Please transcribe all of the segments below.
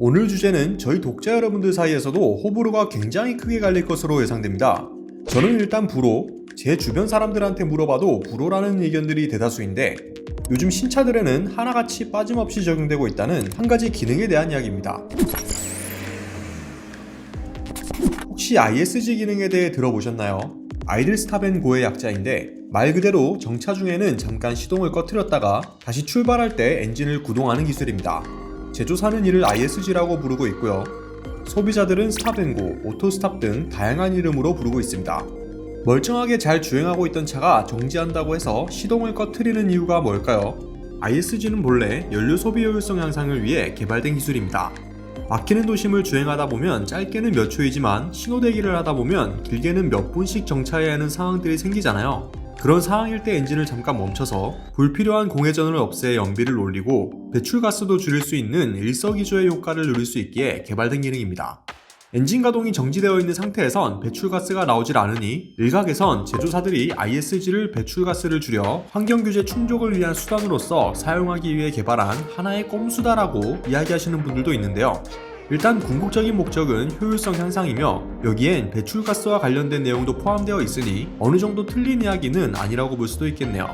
오늘 주제는 저희 독자 여러분들 사이에서도 호불호가 굉장히 크게 갈릴 것으로 예상됩니다. 저는 일단 불호, 제 주변 사람들한테 물어봐도 불호라는 의견들이 대다수인데 요즘 신차들에는 하나같이 빠짐없이 적용되고 있다는 한 가지 기능에 대한 이야기입니다. 혹시 ISG 기능에 대해 들어보셨나요? 아이들 스탑 앤 고의 약자인데 말 그대로 정차 중에는 잠깐 시동을 꺼트렸다가 다시 출발할 때 엔진을 구동하는 기술입니다. 제조사는 이를 ISG라고 부르고 있고요. 소비자들은 스탑 앤 고, 오토 스탑 등 다양한 이름으로 부르고 있습니다. 멀쩡하게 잘 주행하고 있던 차가 정지한다고 해서 시동을 꺼트리는 이유가 뭘까요? ISG는 본래 연료 소비 효율성 향상을 위해 개발된 기술입니다. 막히는 도심을 주행하다 보면 짧게는 몇 초이지만 신호대기를 하다 보면 길게는 몇 분씩 정차해야 하는 상황들이 생기잖아요. 그런 상황일 때 엔진을 잠깐 멈춰서 불필요한 공회전을 없애 연비를 올리고 배출가스도 줄일 수 있는 일석이조의 효과를 누릴 수 있기에 개발된 기능입니다. 엔진 가동이 정지되어 있는 상태에선 배출가스가 나오질 않으니 일각에선 제조사들이 ISG를 배출가스를 줄여 환경규제 충족을 위한 수단으로서 사용하기 위해 개발한 하나의 꼼수다라고 이야기하시는 분들도 있는데요. 일단 궁극적인 목적은 효율성 향상이며 여기엔 배출가스와 관련된 내용도 포함되어 있으니 어느 정도 틀린 이야기는 아니라고 볼 수도 있겠네요.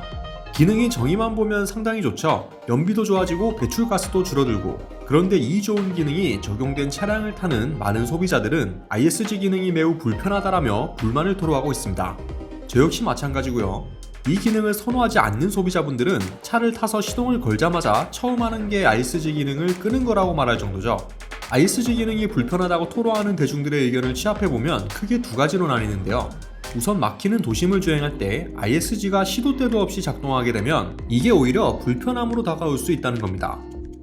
기능의 정의만 보면 상당히 좋죠. 연비도 좋아지고 배출가스도 줄어들고. 그런데 이 좋은 기능이 적용된 차량을 타는 많은 소비자들은 ISG 기능이 매우 불편하다라며 불만을 토로하고 있습니다. 저 역시 마찬가지고요. 이 기능을 선호하지 않는 소비자분들은 차를 타서 시동을 걸자마자 처음 하는 게 ISG 기능을 끄는 거라고 말할 정도죠. ISG 기능이 불편하다고 토로하는 대중들의 의견을 취합해보면 크게 두 가지로 나뉘는데요. 우선 막히는 도심을 주행할 때 ISG가 시도 때도 없이 작동하게 되면 이게 오히려 불편함으로 다가올 수 있다는 겁니다.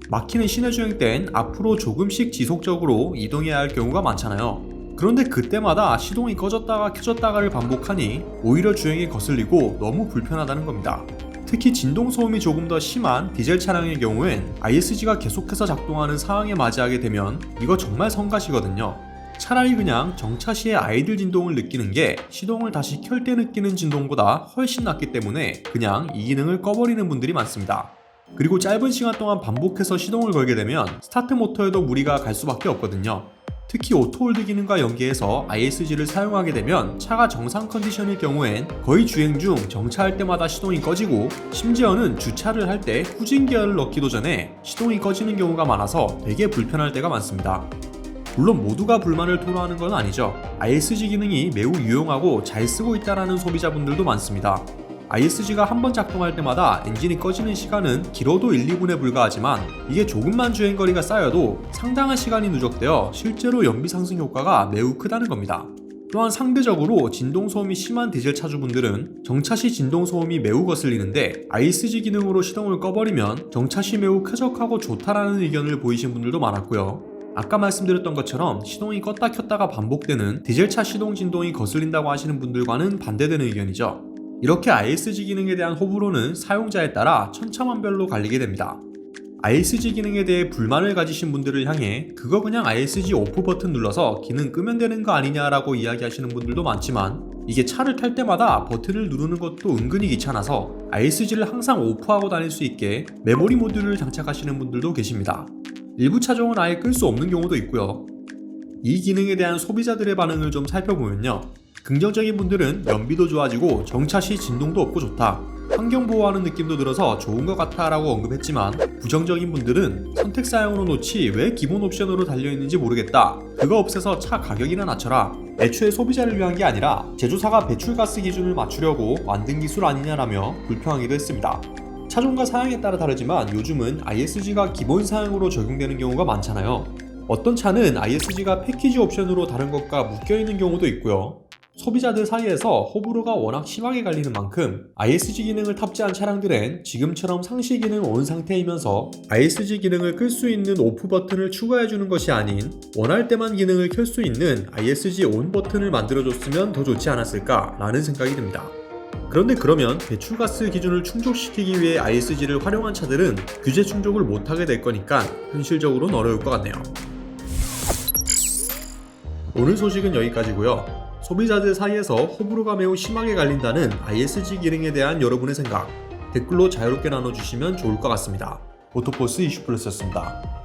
막히는 시내 주행 땐 앞으로 조금씩 지속적으로 이동해야 할 경우가 많잖아요. 그런데 그때마다 시동이 꺼졌다가 켜졌다가를 반복하니 오히려 주행이 거슬리고 너무 불편하다는 겁니다. 특히 진동 소음이 조금 더 심한 디젤 차량의 경우엔 ISG가 계속해서 작동하는 상황에 맞이하게 되면 이거 정말 성가시거든요. 차라리 그냥 정차 시에 아이들 진동을 느끼는 게 시동을 다시 켤 때 느끼는 진동보다 훨씬 낫기 때문에 그냥 이 기능을 꺼버리는 분들이 많습니다. 그리고 짧은 시간 동안 반복해서 시동을 걸게 되면 스타트 모터에도 무리가 갈 수밖에 없거든요. 특히 오토홀드 기능과 연계해서 ISG를 사용하게 되면 차가 정상 컨디션일 경우엔 거의 주행 중 정차할 때마다 시동이 꺼지고 심지어는 주차를 할 때 후진 기어를 넣기도 전에 시동이 꺼지는 경우가 많아서 되게 불편할 때가 많습니다. 물론 모두가 불만을 토로하는 건 아니죠. ISG 기능이 매우 유용하고 잘 쓰고 있다는 소비자분들도 많습니다. ISG가 한번 작동할 때마다 엔진이 꺼지는 시간은 길어도 1, 2분에 불과하지만 이게 조금만 주행거리가 쌓여도 상당한 시간이 누적되어 실제로 연비 상승 효과가 매우 크다는 겁니다. 또한 상대적으로 진동소음이 심한 디젤 차주분들은 정차 시 진동소음이 매우 거슬리는데 ISG 기능으로 시동을 꺼버리면 정차 시 매우 쾌적하고 좋다라는 의견을 보이신 분들도 많았고요. 아까 말씀드렸던 것처럼 시동이 껐다 켰다가 반복되는 디젤차 시동 진동이 거슬린다고 하시는 분들과는 반대되는 의견이죠. 이렇게 ISG 기능에 대한 호불호는 사용자에 따라 천차만별로 갈리게 됩니다. ISG 기능에 대해 불만을 가지신 분들을 향해 그거 그냥 ISG 오프 버튼 눌러서 기능 끄면 되는 거 아니냐라고 이야기하시는 분들도 많지만 이게 차를 탈 때마다 버튼을 누르는 것도 은근히 귀찮아서 ISG를 항상 오프하고 다닐 수 있게 메모리 모듈을 장착하시는 분들도 계십니다. 일부 차종은 아예 끌 수 없는 경우도 있고요. 이 기능에 대한 소비자들의 반응을 좀 살펴보면요. 긍정적인 분들은 연비도 좋아지고 정차 시 진동도 없고 좋다, 환경보호하는 느낌도 들어서 좋은 것 같아 라고 언급했지만 부정적인 분들은 선택 사양으로 놓지 왜 기본 옵션으로 달려있는지 모르겠다, 그거 없애서 차 가격이나 낮춰라, 애초에 소비자를 위한 게 아니라 제조사가 배출가스 기준을 맞추려고 만든 기술 아니냐라며 불평하기도 했습니다. 차종과 사양에 따라 다르지만 요즘은 ISG가 기본 사양으로 적용되는 경우가 많잖아요. 어떤 차는 ISG가 패키지 옵션으로 다른 것과 묶여있는 경우도 있고요. 소비자들 사이에서 호불호가 워낙 심하게 갈리는 만큼 ISG 기능을 탑재한 차량들엔 지금처럼 상시 기능 온 상태이면서 ISG 기능을 끌 수 있는 오프 버튼을 추가해주는 것이 아닌 원할 때만 기능을 켤 수 있는 ISG 온 버튼을 만들어줬으면 더 좋지 않았을까 라는 생각이 듭니다. 그런데 그러면 배출가스 기준을 충족시키기 위해 ISG를 활용한 차들은 규제 충족을 못하게 될 거니까 현실적으로는 어려울 것 같네요. 오늘 소식은 여기까지고요. 소비자들 사이에서 호불호가 매우 심하게 갈린다는 ISG 기능에 대한 여러분의 생각 댓글로 자유롭게 나눠주시면 좋을 것 같습니다. 오토포스 이슈플러스였습니다.